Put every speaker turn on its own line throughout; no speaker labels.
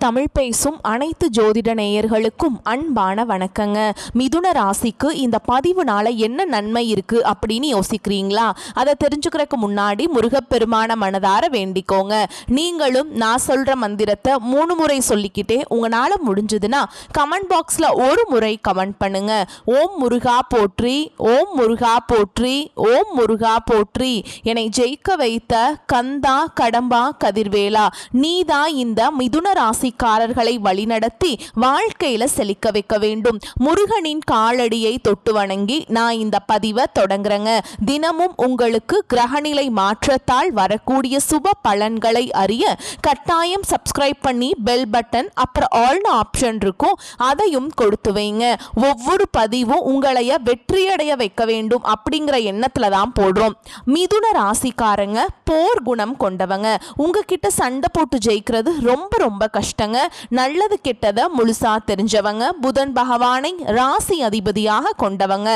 தமிழ் பேசும் அனைத்து ஜோதிட நேயர்களுக்கும் அன்பான வணக்கங்க. மிதுன ராசிக்கு இந்த பதிவுனால என்ன நன்மை இருக்கு அப்படின்னு யோசிக்கிறீங்களா? அதை தெரிஞ்சுக்கிறதுக்கு முன்னாடி முருகப்பெருமான மனதார வேண்டிக்கோங்க. நீங்களும் நான் சொல்ற மந்திரத்தை 3 முறை சொல்லிக்கிட்டே உங்களால முடிஞ்சதுன்னா கமெண்ட் பாக்ஸ்ல ஒரு முறை கமெண்ட் பண்ணுங்க. ஓம் முருகா போற்றி, ஓம் முருகா போற்றி, ஓம் முருகா போற்றி. என்னை ஜெயிக்க வைத்த கந்தா கடம்பா கதிர்வேலா, நீதான் இந்த மிதுன ராசிக்காரர்களை வழிநடத்தி வாழ்க்கையில செழிக்க வைக்க வேண்டும். முருகனின் காலடியை தொட்டு வணங்கி நான் இந்த பதிவை தொடங்குறேங்க. தினமும் உங்களுக்கு கிரகநிலை மாற்றத்தால் வரக்கூடிய சுப பலன்களை அறிய கட்டாயம் சப்ஸ்கிரைப் பண்ணி பெல் பட்டன் அப்புறம் ஆல்னு ஆப்ஷன் இருக்கும், அதையும் கொடுத்து வைங்க. ஒவ்வொரு பதிவும் உங்களைய வெற்றியடைய வைக்க வேண்டும் அப்படிங்கிற எண்ணத்துல தான் போடுறோம். மிதுன ராசிக்காரங்க போர் குணம் கொண்டவங்க. உங்ககிட்ட சண்டை போட்டு ஜெயிக்கிறது ரொம்ப ரொம்ப கஷ்டங்க. நல்லது கெட்டதை முழுசா தெரிஞ்சவங்க. புதன் பகவானை ராசி அதிபதியாக கொண்டவங்க.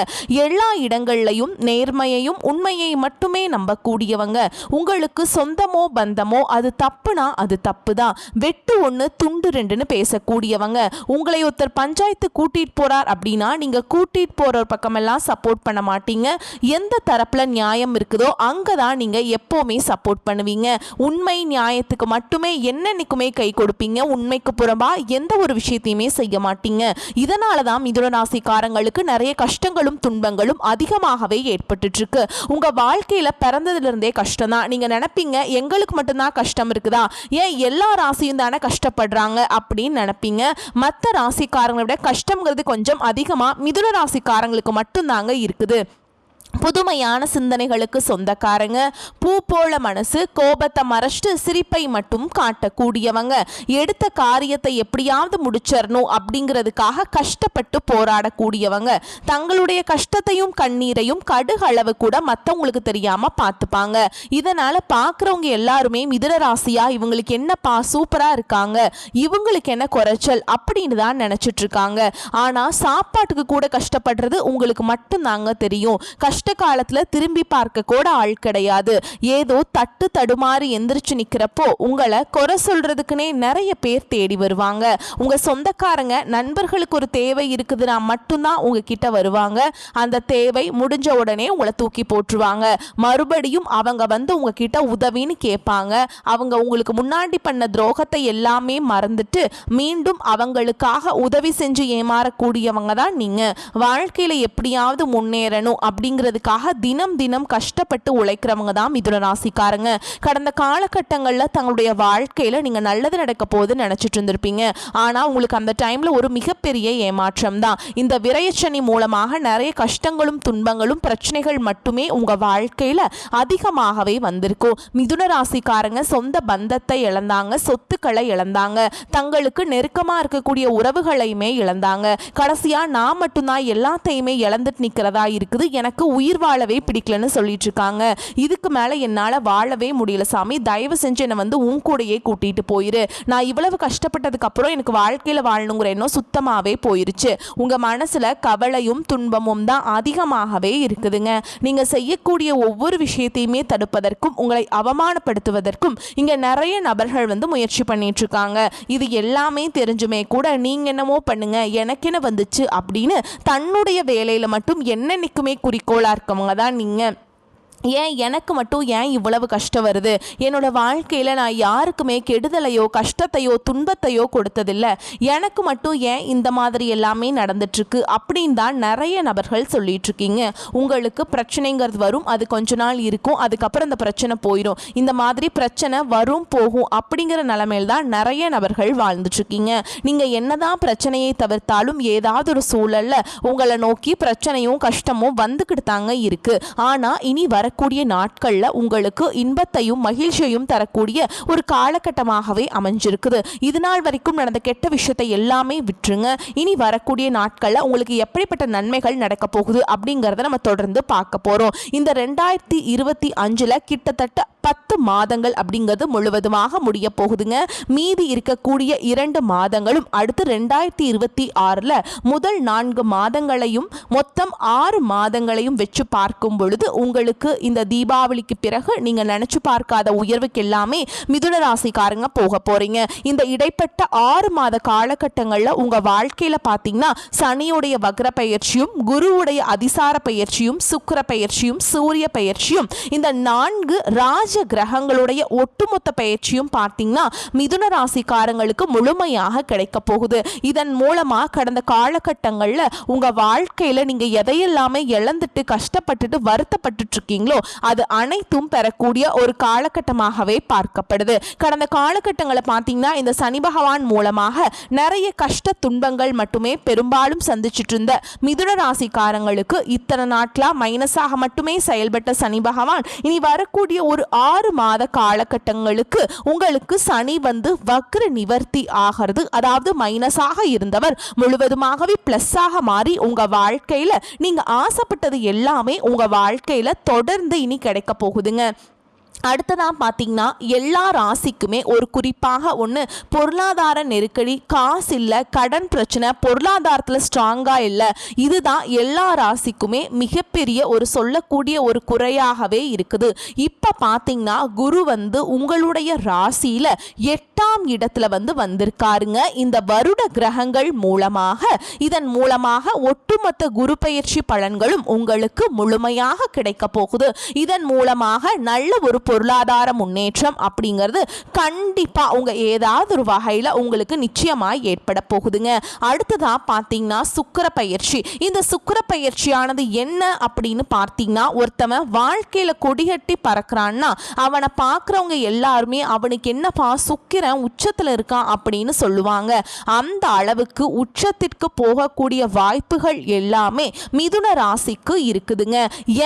எல்லா இடங்கள்லையும் நேர்மையையும் உண்மையை மட்டுமே நம்பக்கூடியவங்க. உங்களுக்கு சொந்தமோ பந்தமோ அது தப்புனா அது தப்பு தான். வெட்டு ஒன்று துண்டு ரெண்டுன்னு பேசக்கூடியவங்க. உங்களை ஒருத்தர் பஞ்சாயத்து கூட்டிட்டு போறார் அப்படின்னா நீங்க கூட்டிட்டு போற பக்கமெல்லாம் சப்போர்ட் பண்ண மாட்டீங்க. எந்த தரப்புல நியாயம் இருக்குதோ அங்கதான் நீங்க எப்பவுமே சப்போர்ட் பண்ணுவீங்க. உண்மை நியாயத்துக்கு மட்டுமே என்னன்னைக்குமே கை கொடுப்பீங்க. உண்மைக்கு புறம்பா எந்த ஒரு விஷயத்தையுமே செய்ய மாட்டீங்க. இதனாலதான் மிதுன ராசிக்காரங்களுக்கு நிறைய கஷ்டங்களும் துன்பங்களும் அதிகமாகவே ஏற்பட்டு இருக்கு. உங்க வாழ்க்கையில பிறந்ததுல இருந்தே கஷ்டம் தான். நீங்க நினைப்பீங்க எங்களுக்கு மட்டும்தான் கஷ்டம் இருக்குதா, ஏன் எல்லா ராசியும் தானே கஷ்டப்படுறாங்க அப்படின்னு நினைப்பீங்க. மற்ற ராசிக்காரங்களை விட கஷ்டம்ங்கிறது கொஞ்சம் அதிகமா மிதுன ராசிக்காரங்களுக்கு மட்டும்தாங்க இருக்குது. புதுமையான சிந்தனைகளுக்கு சொந்தக்காரங்க. பூ போல மனசு, கோபத்தை மறைச்சிட்டு சிரிப்பை மட்டும் காட்டக்கூடியவங்க. எடுத்த காரியத்தை எப்படியாவது முடிச்சிடணும் அப்படிங்கிறதுக்காக கஷ்டப்பட்டு போராடக்கூடியவங்க. தங்களுடைய கஷ்டத்தையும் கண்ணீரையும் கடுகளவு கூட மற்றவங்களுக்கு தெரியாம பார்த்துப்பாங்க. இதனால பார்க்குறவங்க எல்லாருமே மிதுன ராசியா இவங்களுக்கு என்னப்பா சூப்பரா இருக்காங்க, இவங்களுக்கு என்ன குறைச்சல் அப்படின்னு தான் நினைச்சிட்டு இருக்காங்க. ஆனா சாப்பாட்டுக்கு கூட கஷ்டப்படுறது உங்களுக்கு மட்டும்தாங்க தெரியும். கஷ்ட காலத்துல திரும்பி பார்க்க கூட ஆள் கிடையாது. ஏதோ தட்டு தடுமாறி எந்திரிச்சு நிக்கிறப்போ உங்களை குறை சொல்றதுக்குன்னே நிறைய பேர் தேடி வருவாங்க. உங்க சொந்தக்காரங்க நண்பர்களுக்கு ஒரு தேவை இருக்குதுன்னா மட்டும்தான் உங்ககிட்ட வருவாங்க. அந்த தேவை முடிஞ்ச உடனே உங்களை தூக்கி போட்டுருவாங்க. மறுபடியும் அவங்க வந்து உங்ககிட்ட உதவின்னு கேட்பாங்க. அவங்க உங்களுக்கு முன்னாடி பண்ண துரோகத்தை எல்லாமே மறந்துட்டு மீண்டும் அவங்களுக்காக உதவி செஞ்சு ஏமாறக்கூடியவங்க தான் நீங்க. வாழ்க்கையில எப்படியாவது முன்னேறணும் அப்படிங்கிறதுக்காக தினம் தினம் கஷ்டப்பட்டு உழைக்கிறவங்க தான் மிதுன ராசிக்காரங்க. கடந்த காலகட்டங்களில் தங்களுடைய வாழ்க்கையில நீங்க நல்லது நடக்க போகுது நினைச்சிட்டு இருந்திருப்பீங்க. ஆனா உங்களுக்கு அந்த டைம்ல ஒரு மிகப்பெரிய ஏமாற்றம் தான். இந்த விரயச்சனி மூலமாக நிறைய கஷ்டங்களும் துன்பங்களும் பிரச்சனைகள் மட்டுமே உங்க வாழ்க்கையில அதிகமாகவே வந்திருக்கும். மிதுன ராசிக்காரங்க சொந்த பந்தத்தை இழந்தாங்க, சொத்துக்களை இழந்தாங்க, தங்களுக்கு நெருக்கமா இருக்கக்கூடிய உறவுகளையுமே இழந்தாங்க. கடைசியா நான் மட்டும்தான் எல்லாத்தையுமே இழந்துட்டு நிக்கிறதா இருக்குது, எனக்கு உயிர் வாழவே பிடிக்கலன்னு சொல்லிட்டு இருக்காங்க. இதுக்கு மேல என்னால வாழவே முடியல சாமி, தயவு செஞ்சு என்னை வந்து உன் கூடையே கூட்டிட்டு போயிரு. நான் இவ்வளவு கஷ்டப்பட்டதுக்கு அப்புறம் எனக்கு வாழ்க்கையில வாழணுங்கிற எண்ணம் சுத்தமாவே போயிருச்சு. உங்க மனசுல கவலையும் துன்பமும் தான் அதிகமாகவே இருக்குதுங்க. நீங்க செய்யக்கூடிய ஒவ்வொரு விஷயத்தையுமே தடுப்பதற்கும் உங்களை அவமானப்படுத்துவதற்கும் இங்க நிறைய நபர்கள் வந்து முயற்சி பண்ணிட்டு இருக்காங்க. இது எல்லாமே தெரிஞ்சுமே கூட நீங்க என்னமோ பண்ணுங்க எனக்கு என்ன வந்துச்சு அப்படின்னு தன்னுடைய வேலையில மட்டும் என்னன்னைக்குமே குறிக்கோளா இருக்கவங்க தான் நீங்க. ஏன் எனக்கு மட்டும் ஏன் இவ்வளவு கஷ்டம் வருது, என்னோட வாழ்க்கையில் நான் யாருக்குமே கெடுதலையோ கஷ்டத்தையோ துன்பத்தையோ கொடுத்ததில்லை, எனக்கு மட்டும் ஏன் இந்த மாதிரி எல்லாமே நடந்துட்டுருக்கு அப்படின்னு தான் நிறைய நபர்கள் சொல்லிட்டு இருக்கீங்க. உங்களுக்கு பிரச்சனைங்கிறது வரும், அது கொஞ்ச நாள் இருக்கும், அதுக்கப்புறம் அந்த பிரச்சனை போயிடும். இந்த மாதிரி பிரச்சனை வரும் போகும் அப்படிங்கிற நிலைமையில் தான் நிறைய நபர்கள் வாழ்ந்துட்டுருக்கீங்க. நீங்கள் என்னதான் பிரச்சனையை தவிர்த்தாலும் ஏதாவது ஒரு சூழலில் உங்களை நோக்கி பிரச்சனையும் கஷ்டமும் வந்துக்கிட்டு தாங்க இருக்குது. ஆனால் இனி வர கூடிய நாட்கள்ல உங்களுக்கு இன்பத்தையும் மகிழ்ச்சியையும் தரக்கூடிய ஒரு காலகட்டமாகவே அமைஞ்சிருக்குது. இது நாள் வரைக்கும் நடந்த கெட்ட விஷயத்தை எல்லாமே விட்டுருங்க. இனி வரக்கூடிய நாட்கள்ல உங்களுக்கு எப்படிப்பட்ட நன்மைகள் நடக்க போகுது அப்படிங்கறத நம்ம தொடர்ந்து பார்க்க போறோம். இந்த 2025 கிட்டத்தட்ட 10 மாதங்கள் அப்படிங்கிறது முழுவதுமாக முடிய போகுதுங்க. மீதி இருக்கக்கூடிய 2 மாதங்களும் அடுத்து 2026 முதல் 4 மாதங்களையும் மொத்தம் 6 மாதங்களையும் வச்சு பார்க்கும் பொழுது உங்களுக்கு இந்த தீபாவளிக்கு பிறகு நீங்க நினைச்சு பார்க்காத உயர்வுக்கு எல்லாமே மிதுன ராசிக்காரங்க போக போறீங்க. இந்த இடைப்பட்ட 6 மாத காலகட்டங்கள்ல உங்க வாழ்க்கையில பாத்தீங்கன்னா சனியுடைய வக்ர பயிற்சியும், குருவுடைய அதிசார பயிற்சியும், சுக்கிர பயிற்சியும், சூரிய பயிற்சியும், இந்த 4 ராஜ கிரகங்களுடைய ஒட்டுமொத்த பயிற்சியும் பார்த்தீங்கன்னா மிதுன ராசிக்காரங்களுக்கு முழுமையாக கிடைக்க போகுது. இதன் மூலமா கடந்த காலகட்டங்களில் உங்க வாழ்க்கையில நீங்க எதையெல்லாமே இழந்துட்டு கஷ்டப்பட்டுட்டு வருத்தப்பட்டு இருக்கீங்களோ அது அனைத்தும் பெறக்கூடிய ஒரு காலகட்டமாகவே பார்க்கப்படுது. கடந்த காலகட்டங்களை பார்த்தீங்கன்னா இந்த சனி பகவான் மூலமாக நிறைய கஷ்ட துன்பங்கள் மட்டுமே பெரும்பாலும் சந்திச்சுட்டு இருந்த மிதுன ராசிக்காரங்களுக்கு இத்தனை நாட்களா மைனஸாக மட்டுமே செயல்பட்ட சனி பகவான் இனி வரக்கூடிய ஒரு 6 மாத காலகட்டங்களுக்கு உங்களுக்கு சனி வந்து வக்ர நிவர்த்தி ஆகிறது. அதாவது மைனஸாக இருந்தவர் முழுவதுமாகவே பிளஸ்ஸாக மாறி உங்க வாழ்க்கையில நீங்க ஆசைப்பட்டது எல்லாமே உங்க வாழ்க்கையில தொடர்ந்து இனி கிடைக்க போகுதுங்க. அடுத்ததான் பார்த்தீங்கன்னா எல்லா ராசிக்குமே ஒரு குறிப்பாக ஒன்று பொருளாதார நெருக்கடி, காசு இல்லை, கடன் பிரச்சனை, பொருளாதாரத்தில் ஸ்ட்ராங்காக இல்லை, இதுதான் எல்லா ராசிக்குமே மிகப்பெரிய ஒரு சொல்லக்கூடிய ஒரு குறையாகவே இருக்குது. இப்போ பார்த்தீங்கன்னா குரு வந்து உங்களுடைய ராசியில் 8ஆம் இடத்துல வந்திருக்காருங்க. இந்த வருட கிரகங்கள் மூலமாக இதன் மூலமாக ஒட்டுமொத்த குரு பயிற்சி பலன்களும் உங்களுக்கு முழுமையாக கிடைக்க போகுது. இதன் மூலமாக நல்ல ஒரு பொருளாதார முன்னேற்றம் அப்படிங்கிறது கண்டிப்பா உங்க ஏதாவது ஒரு வகையில உங்களுக்கு நிச்சயமாய் ஏற்பட போகுதுங்க. அடுத்ததா பார்த்தீங்கன்னா சுக்கிர பயிற்சி. இந்த சுக்கிர பயிற்சியானது என்ன அப்படின்னு பார்த்தீங்கன்னா ஒருத்தவன் வாழ்க்கையில கொடிகட்டி பறக்கிறான்னா அவனை பார்க்குறவங்க எல்லாருமே அவனுக்கு என்னப்பா சுக்கிரன் உச்சத்தில் இருக்கான் அப்படின்னு சொல்லுவாங்க. அந்த அளவுக்கு உச்சத்திற்கு போகக்கூடிய வாய்ப்புகள் எல்லாமே மிதுன ராசிக்கு இருக்குதுங்க.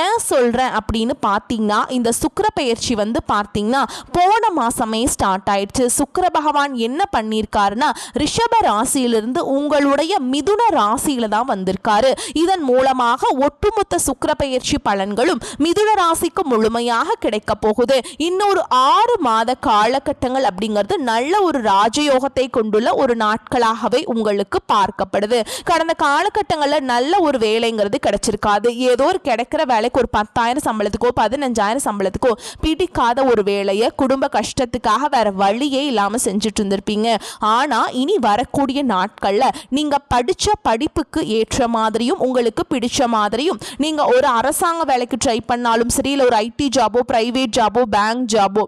ஏன் சொல்றேன் அப்படின்னு பார்த்தீங்கன்னா இந்த சுக்கிர பயிற்சி பார்த்தீங்கன்னா போன மாசமே ஸ்டார்ட் ஆயிடுச்சு. சுக்கிர பகவான் என்ன பண்ணியிருக்காருன்னா ரிஷப ராசியிலிருந்து உங்களுடைய மிதுன ராசியில தான் வந்திருக்காரு. இதன் மூலமாக ஒட்டுமொத்த சுக்கிர பயிற்சி பலன்களும் மிதுன ராசிக்கு முழுமையாக கிடைக்க போகுது. இன்னொரு 6 மாத காலகட்டங்கள் அப்படிங்கிறது நல்ல ஒரு ராஜயோகத்தை கொண்டுள்ள ஒரு நாட்களாகவே உங்களுக்கு பார்க்கப்படுது. கடந்த காலகட்டங்களில் நல்ல ஒரு வேலைங்கிறது கிடைச்சிருக்காது. ஏதோ ஒரு கிடைக்கிற வேலைக்கு ஒரு 10,000 சம்பளத்துக்கோ 15,000 சம்பளத்துக்கோ பிடிக்காத ஒரு வேலையை குடும்ப கஷ்டத்துக்காக வேற வழியே இல்லாம செஞ்சுட்டு இருந்திருப்பீங்க. ஆனா இனி வரக்கூடிய நாட்கள்ல நீங்க படிச்ச படிப்புக்கு ஏற்ற மாதிரியும் உங்களுக்கு பிடிச்ச மாதிரியும் நீங்க ஒரு அரசாங்க வேலைக்கு ட்ரை பண்ணாலும் சரி, இல்லை ஒரு ஐடி ஜாபோ, பிரைவேட் ஜாபோ, பேங்க் ஜாபோ,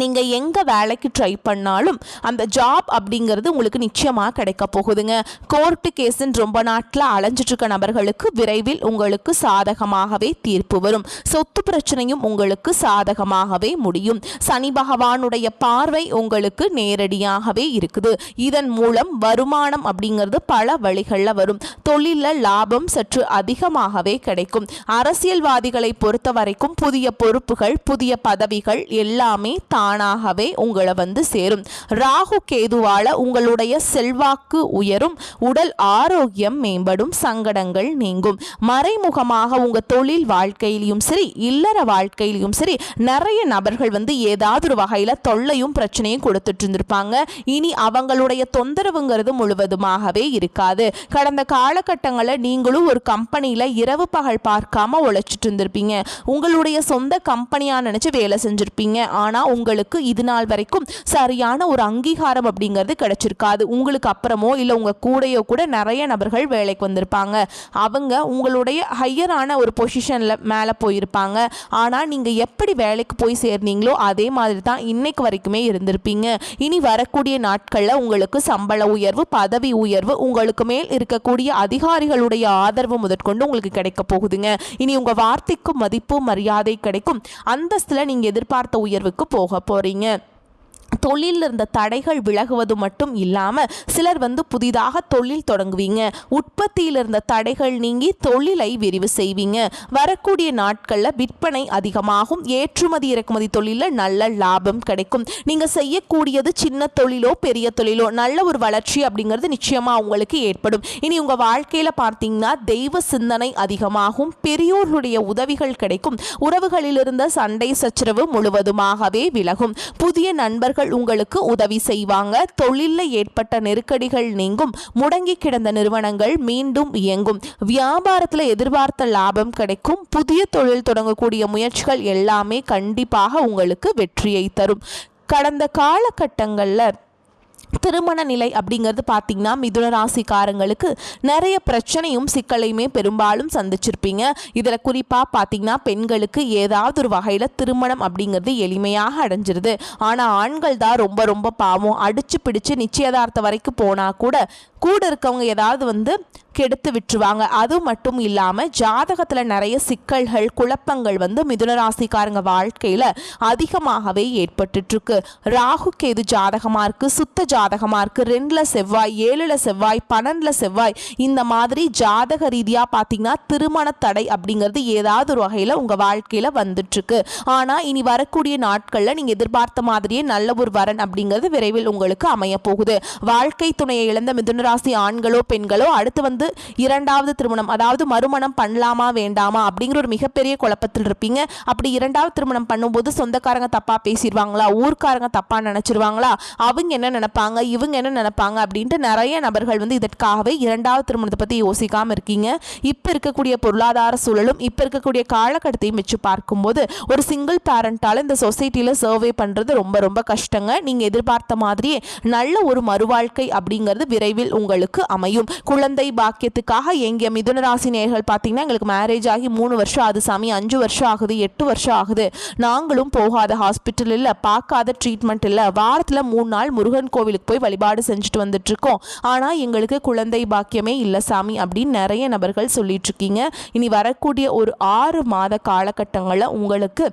நீங்கள் எங்கே வேலைக்கு ட்ரை பண்ணாலும் அந்த ஜாப் அப்படிங்கிறது உங்களுக்கு நிச்சயமாக கிடைக்க போகுதுங்க. கோர்ட்டு கேஸுன்னு ரொம்ப நாட்டில் அலைஞ்சிட்ருக்க நபர்களுக்கு விரைவில் உங்களுக்கு சாதகமாகவே தீர்ப்பு வரும். சொத்து பிரச்சனையும் உங்களுக்கு சாதகமாகவே முடியும். சனி பகவானுடைய பார்வை உங்களுக்கு நேரடியாகவே இருக்குது. இதன் மூலம் வருமானம் அப்படிங்கிறது பல வழிகளில் வரும். தொழிலில் லாபம் சற்று அதிகமாகவே கிடைக்கும். அரசியல்வாதிகளை பொறுத்த வரைக்கும் புதிய பொறுப்புகள், புதிய பதவிகள் எல்லாமே தானாகவே உங்களை சேரும். ராகு கேதுவால உங்களுடைய செல்வாக்கு உயரும், உடல் ஆரோக்கியம் மேம்படும், சங்கடங்கள் நீங்கும். மறைமுகமாக உங்க தொழில் வாழ்க்கையிலும் சரி, இல்லற வாழ்க்கையிலும் சரி நிறைய நபர்கள் ஏதாவது ஒரு வகையில தொல்லையும் பிரச்சனையும் கொடுத்துட்டு இருந்திருப்பாங்க. இனி அவங்களுடைய தொந்தரவுங்கிறது முழுவதுமாகவே இருக்காது. கடந்த காலகட்டங்களில் நீங்களும் ஒரு கம்பெனியில இரவு பகல் பார்க்காம உழைச்சிட்டு இருந்திருப்பீங்க. உங்களுடைய சொந்த கம்பெனியா நினைச்சு வேலை செஞ்சிருப்பீங்க. ஆனா உங்களுக்கு இது நாள் வரைக்கும் சரியான ஒரு அங்கீகாரம் அப்படிங்கிறது கிடைச்சிருக்காது. உங்களுக்கு அப்புறமோ இல்லை உங்க கூடையோ கூட நிறைய நபர்கள் வேலைக்கு வந்திருப்பாங்க. அவங்க உங்களுடைய ஹையரான ஒரு பொசிஷன்ல மேலே போயிருப்பாங்க. ஆனா நீங்க எப்படி வேலைக்கு போய் சேர்ந்தீங்களோ அதே மாதிரி தான் இன்னைக்கு வரைக்குமே இருந்திருப்பீங்க. இனி வரக்கூடிய நாட்கள்ல உங்களுக்கு சம்பள உயர்வு, பதவி உயர்வு, உங்களுக்கு மேல் இருக்கக்கூடிய அதிகாரிகளுடைய ஆதரவு முதற்கொண்டு உங்களுக்கு கிடைக்க போகுதுங்க. இனி உங்க வார்த்தைக்கு மதிப்பு மரியாதை கிடைக்கும். அந்தஸ்துல நீங்க எதிர்பார்த்த உயர்வுக்கு போக போறீங்க. தொழிலில் இருந்த தடைகள் விலகுவது மட்டும் இல்லாமல் சிலர் புதிதாக தொழில் தொடங்குவீங்க. உற்பத்தியில் இருந்த தடைகள் நீங்கி தொழிலை விரிவு செய்வீங்க. வரக்கூடிய நாட்களில் விற்பனை அதிகமாகும். ஏற்றுமதி இறக்குமதி தொழிலில் நல்ல லாபம் கிடைக்கும். நீங்கள் செய்யக்கூடியது சின்ன தொழிலோ பெரிய தொழிலோ நல்ல ஒரு வளர்ச்சி அப்படிங்கிறது நிச்சயமாக உங்களுக்கு ஏற்படும். இனி உங்கள் வாழ்க்கையில் பார்த்தீங்கன்னா தெய்வ சிந்தனை அதிகமாகும். பெரியோர்களுடைய உதவிகள் கிடைக்கும். உறவுகளில் இருந்த சண்டை சச்சரவு முழுவதுமாகவே விலகும். புதிய நண்பர்கள் நண்பர்கள் உங்களுக்கு உதவி செய்வாங்க. தொழிலில் ஏற்பட்ட நெருக்கடிகள் நீங்கும். முடங்கி கிடந்த நிறுவனங்கள் மீண்டும் இயங்கும். வியாபாரத்தில் எதிர்பார்த்த லாபம் கிடைக்கும். புதிய தொழில் தொடங்கக்கூடிய முயற்சிகள் எல்லாமே கண்டிப்பாக உங்களுக்கு வெற்றியை தரும். கடந்த காலகட்டங்களில் திருமண நிலை அப்படிங்கிறது பார்த்தீங்கன்னா மிதுன ராசிக்காரங்களுக்கு நிறைய பிரச்சனையும் சிக்கலையுமே பெரும்பாலும் சந்திச்சிருப்பீங்க. இதில் குறிப்பாக பார்த்தீங்கன்னா பெண்களுக்கு ஏதாவது ஒரு வகையில் திருமணம் அப்படிங்கிறது எளிமையாக அடைஞ்சிருது. ஆனால் ஆண்கள் தான் ரொம்ப ரொம்ப பாவம். அடிச்சு பிடிச்சு நிச்சயதார்த்தம் வரைக்கும் போனால் கூட இருக்கவங்க ஏதாவது கெடுத்து விட்டுருவாங்க. அது மட்டும் இல்லாமல் ஜாதகத்தில் நிறைய சிக்கல்கள் குழப்பங்கள் மிதுன ராசிக்காரங்க வாழ்க்கையில் அதிகமாகவே ஏற்பட்டுருக்கு. ராகு கேது ஜாதகமாக இருக்குது, சுத்த ஜாதகமாக இருக்குது, 2ல் செவ்வாய், 7ல் செவ்வாய், 12ல் செவ்வாய், இந்த மாதிரி ஜாதக ரீதியாக பார்த்தீங்கன்னா திருமண தடை அப்படிங்கிறது ஏதாவது ஒரு வகையில் உங்கள் வாழ்க்கையில் வந்துட்டுருக்கு. ஆனால் இனி வரக்கூடிய நாட்களில் நீங்கள் எதிர்பார்த்த மாதிரியே நல்ல ஒரு வரன் அப்படிங்கிறது விரைவில் உங்களுக்கு அமைய போகுது. வாழ்க்கை துணையை இழந்த மிதுனராசி ஆண்களோ பெண்களோ அடுத்து இரண்டாவது திருமணம், அதாவது மறுமணம் பண்ணலாமா வேண்டாமா அப்படிங்கிற ஒரு மிகப்பெரிய குழப்பத்தில் இருப்பீங்க. அப்படி இரண்டாவது திருமணம் பண்ணும்போது சொந்தக்காரங்க தப்பா பேசிடுவாங்களா, ஊர்க்காரங்க தப்பா நினைச்சிருவாங்களா, அவங்க என்ன நினைப்பாங்க, இவங்க என்ன நினைப்பாங்க அப்படின்ட்டு நிறைய நபர்கள் இதற்காகவே இரண்டாவது திருமணத்தை பத்தி யோசிக்காம இருக்கீங்க. இப்ப இருக்கக்கூடிய பொருளாதார சூழலும் இப்ப இருக்கக்கூடிய காலகட்டத்தையும் வச்சு பார்க்கும்போது ஒரு சிங்கிள் பேரண்டால இந்த சொசைட்டில சர்வே பண்றது ரொம்ப ரொம்ப கஷ்டங்க. நீங்க எதிர்பார்த்த மாதிரியே நல்ல ஒரு மறுவாழ்க்கை அப்படிங்கிறது விரைவில் உங்களுக்கு அமையும். குழந்தை பாக்கியத்துக்காக எங்க மிதுன ராசி நேயர்கள் பார்த்தீங்கன்னா எங்களுக்கு மேரேஜ் ஆகி 3 வருஷம் ஆகுது சாமி, 5 வருஷம் ஆகுது, 8 வருஷம் ஆகுது, நாங்களும் போகாத ஹாஸ்பிட்டல் இல்லை, பார்க்காத ட்ரீட்மெண்ட் இல்லை, வாரத்தில் 3 நாள் முருகன் கோவிலுக்கு போய் வழிபாடு செஞ்சுட்டு வந்துட்டு இருக்கோம், ஆனால் எங்களுக்கு குழந்தை பாக்கியமே இல்லை சாமி அப்படின்னு நிறைய நபர்கள் சொல்லிட்டு இருக்கீங்க. இனி வரக்கூடிய ஒரு 6 மாத காலகட்டங்களில் உங்களுக்கு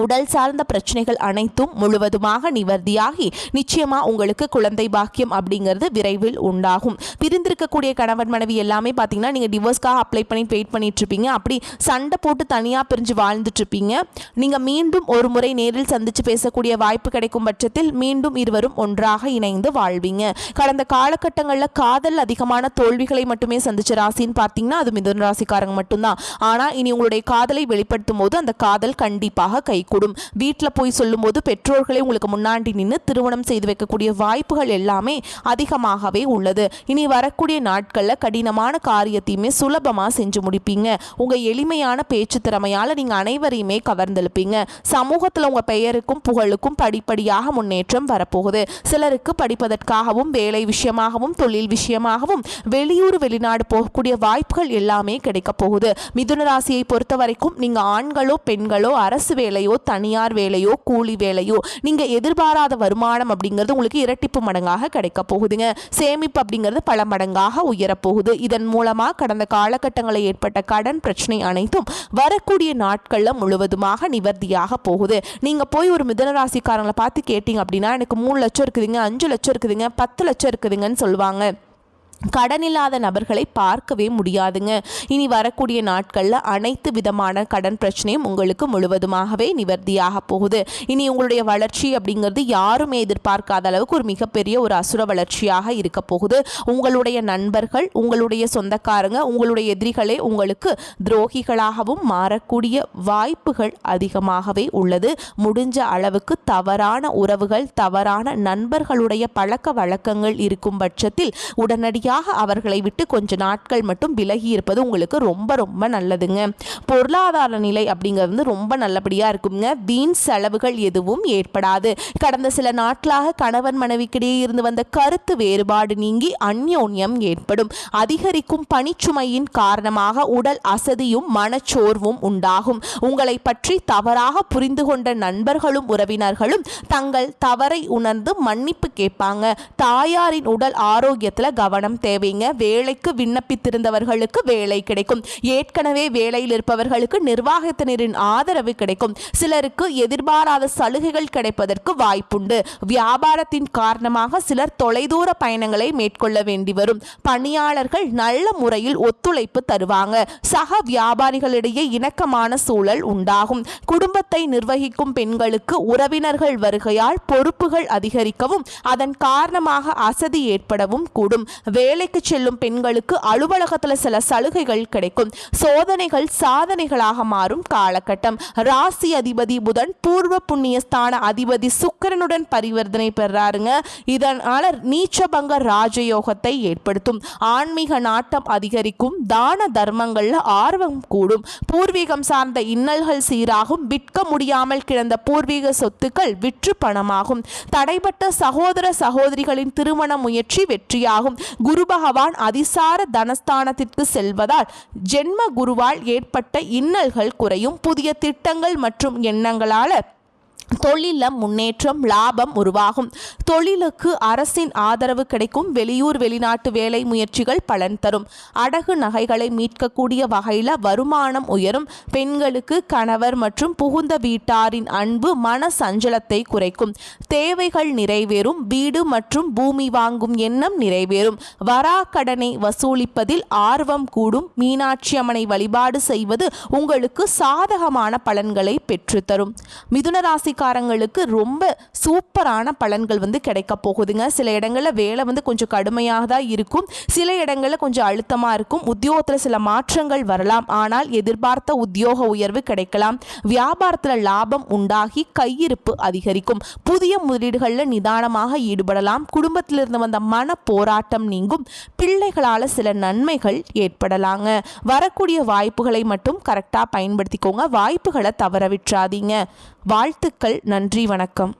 உடல் சார்ந்த பிரச்சனைகள் அனைத்தும் முழுவதுமாக நிவர்த்தியாகி நிச்சயமா உங்களுக்கு குழந்தை பாக்கியம் அப்படிங்கிறது விரைவில் உண்டாகும். பிரிந்திருக்கக்கூடிய கணவன் மனைவி எல்லாமே பார்த்தீங்கன்னா நீங்கள் டிவோர்ஸ்க்காக அப்ளை பண்ணி வெயிட் பண்ணிட்டு இருப்பீங்க. அப்படி சண்டை போட்டு தனியாக பிரிஞ்சு வாழ்ந்துட்டு இருப்பீங்க. நீங்கள் மீண்டும் ஒரு முறை நேரில் சந்திச்சு பேசக்கூடிய வாய்ப்பு கிடைக்கும் பட்சத்தில் மீண்டும் இருவரும் ஒன்றாக இணைந்து வாழ்வீங்க. கடந்த காலகட்டங்களில் காதல் அதிகமான தோல்விகளை மட்டுமே சந்திச்ச ராசின்னு பார்த்தீங்கன்னா அது மிதுன ராசிக்காரங்க மட்டும்தான். ஆனால் இனி உங்களுடைய காதலை வெளிப்படுத்தும் போது அந்த காதல் கண்டிப்பாக கூடும். வீட்டில் போய் சொல்லும் போது பெற்றோர்களே உங்களுக்கு முன்னாடி நின்று திருமணம் செய்து வைக்கக்கூடிய வாய்ப்புகள் எல்லாமே அதிகமாகவே உள்ளது. இனி வரக்கூடிய நாட்களில் கடினமான காரியத்தையுமே சுலபமாக செஞ்சு முடிப்பீங்க. உங்கள் எளிமையான பேச்சு திறமையால் நீங்கள் அனைவரையுமே கவர்ந்தெழுப்பீங்க. சமூகத்தில் உங்கள் பெயருக்கும் புகழுக்கும் படிப்படியாக முன்னேற்றம் வரப்போகுது. சிலருக்கு படிப்பதற்காகவும் வேலை விஷயமாகவும் தொழில் விஷயமாகவும் வெளியூர் வெளிநாடு போகக்கூடிய வாய்ப்புகள் எல்லாமே கிடைக்க போகுது. மிதுன ராசியை பொறுத்த வரைக்கும் நீங்கள் ஆண்களோ பெண்களோ அரசு வேலையோ தனியார் வேலையோ கூலி வேலையோ நீங்க எதிர்பாராத வருமானம் அப்படிங்கிறது உங்களுக்கு இரட்டிப்பு மடங்காக கிடைக்க போகுதுங்க. சேமிப்பு அப்படிங்கிறது பல மடங்காக உயரப்போகுது. இதன் மூலமா கடந்த காலகட்டங்களில் ஏற்பட்ட கடன் பிரச்சனை அனைத்தும் வரக்கூடிய நாட்கள்ல முழுவதுமாக நிவர்த்தியாக போகுது. நீங்க போய் ஒரு மிதுன ராசிக்காரங்களை பார்த்து கேட்டீங்க அப்படின்னா எனக்கு 3 லட்சம் இருக்குதுங்க, 5 லட்சம் இருக்குதுங்க, 10 லட்சம் இருக்குதுங்கன்னு சொல்லுவாங்க. கடனில்லாத நபர்களை பார்க்கவே முடியாதுங்க. இனி வரக்கூடிய நாட்களில் அனைத்து விதமான கடன் பிரச்சனையும் உங்களுக்கு முழுவதுமாகவே நிவர்த்தியாக போகுது. இனி உங்களுடைய வளர்ச்சி அப்படிங்கிறது யாருமே எதிர்பார்க்காத அளவுக்கு ஒரு மிகப்பெரிய ஒரு அசுர வளர்ச்சியாக இருக்க போகுது. உங்களுடைய நண்பர்கள், உங்களுடைய சொந்தக்காரங்க, உங்களுடைய எதிரிகளே உங்களுக்கு துரோகிகளாகவும் மாறக்கூடிய வாய்ப்புகள் அதிகமாகவே உள்ளது. முடிஞ்ச அளவுக்கு தவறான உறவுகள், தவறான நண்பர்களுடைய பழக்க வழக்கங்கள் இருக்கும் பட்சத்தில் உடனடியாக அவர்களை விட்டு கொஞ்ச நாட்கள் மட்டும் விலகி இருப்பது உங்களுக்கு ரொம்ப ரொம்ப நல்லதுங்க. பொருளாதார நிலை அப்படிங்கிறது ரொம்ப நல்லபடியாக இருக்குங்க. வீண் செலவுகள் எதுவும் ஏற்படாது. கடந்த சில நாட்களாக கணவன் மனைவிக்கிடையே இருந்து வந்த கருத்து வேறுபாடு நீங்கி அந்யோன்யம் ஏற்படும். அதிகரிக்கும் பணிச்சுமையின் காரணமாக உடல் அசதியும் மனச்சோர்வும் உண்டாகும். உங்களை பற்றி தவறாக புரிந்து கொண்ட நண்பர்களும் உறவினர்களும் தங்கள் தவறை உணர்ந்து மன்னிப்பு கேட்பாங்க. தாயாரின் உடல் ஆரோக்கியத்தில் கவனம் தேவைங்க. வேலைக்கு விண்ணப்பித்திருந்தவர்களுக்கு வேலை கிடைக்கும். ஏற்கனவே வேலையில் இருப்பவர்களுக்கு நிர்வாகத்தினரின் ஆதரவு கிடைக்கும். சிலருக்கு எதிர்பாராத சலுகைகள் கிடைப்பதற்கு வாய்ப்புண்டு. வியாபாரத்தின் காரணமாக சிலர் தொலைதூர பயணங்களை மேற்கொள்ள வேண்டி வரும். பணியாளர்கள் நல்ல முறையில் ஒத்துழைப்பு தருவாங்க. சக வியாபாரிகளிடையே இணக்கமான சூழல் உண்டாகும். குடும்பத்தை நிர்வகிக்கும் பெண்களுக்கு உறவினர்கள் வருகையால் பொறுப்புகள் அதிகரிக்கவும் அதன் காரணமாக அசதி ஏற்படவும் கூடும். வேலைக்கு செல்லும் பெண்களுக்கு அலுவலகத்தில் சில சலுகைகள் கிடைக்கும். சோதனைகள் சாதனைகளாக மாறும் காலகட்டம். ராசி அதிபதி புதன் பூர்வ புண்ணியஸ்தான அதிபதி சுக்கிரனுடன் பரிவர்த்தனை பெறாருங்க. இதனால நீச்சபங்க ராஜயோகத்தை ஏற்படுத்தும். ஆன்மீக நாட்டம் அதிகரிக்கும். தான தர்மங்கள்ல ஆர்வம் கூடும். பூர்வீகம் சார்ந்த இன்னல்கள் சீராகும். விற்க முடியாமல் கிடந்த பூர்வீக சொத்துக்கள் விற்று பணமாகும். தடைப்பட்ட சகோதர சகோதரிகளின் திருமண முயற்சி வெற்றியாகும். குரு பகவான் அதிசார தனஸ்தானத்திற்கு செல்வதால் ஜென்ம குருவால் ஏற்பட்ட இன்னல்கள் குறையும். புதிய திட்டங்கள் மற்றும் எண்ணங்களால தொழிலில் முன்னேற்றம் லாபம் உருவாகும். தொழிலுக்கு அரசின் ஆதரவு கிடைக்கும். வெளியூர் வெளிநாட்டு வேலை முயற்சிகள் பலன் தரும். அடகு நகைகளை மீட்கக்கூடிய வகையில் வருமானம் உயரும். பெண்களுக்கு கணவர் மற்றும் புகுந்த வீட்டாரின் அன்பு மன சஞ்சலத்தை குறைக்கும். தேவைகள் நிறைவேறும். வீடு மற்றும் பூமி வாங்கும் எண்ணம் நிறைவேறும். வராக்கடனை வசூலிப்பதில் ஆர்வம் கூடும். மீனாட்சி அம்மனை வழிபாடு செய்வது உங்களுக்கு சாதகமான பலன்களை பெற்றுத்தரும். மிதுன ராசி காரங்களுக்கு ரொம்ப சூப்பரான பலன்கள் கிடைக்க போகுதுங்க. சில இடங்களில் வேலை கொஞ்சம் கடுமையாக தான் இருக்கும். சில இடங்களில் கொஞ்சம் அழுத்தமாக இருக்கும். உத்தியோகத்தில் சில மாற்றங்கள் வரலாம். ஆனால் எதிர்பார்த்த உத்தியோக உயர்வு கிடைக்கலாம். வியாபாரத்தில் லாபம் உண்டாகி கையிருப்பு அதிகரிக்கும். புதிய முதலீடுகளில் நிதானமாக ஈடுபடலாம். குடும்பத்திலிருந்து வந்த மன போராட்டம் நீங்கும். பிள்ளைகளால் சில நன்மைகள் ஏற்படலாங்க. வரக்கூடிய வாய்ப்புகளை மட்டும் கரெக்டாக பயன்படுத்திக்கோங்க. வாய்ப்புகளை தவற விட்டுறாதீங்க. வாழ்த்துக்கள். நன்றி. வணக்கம்.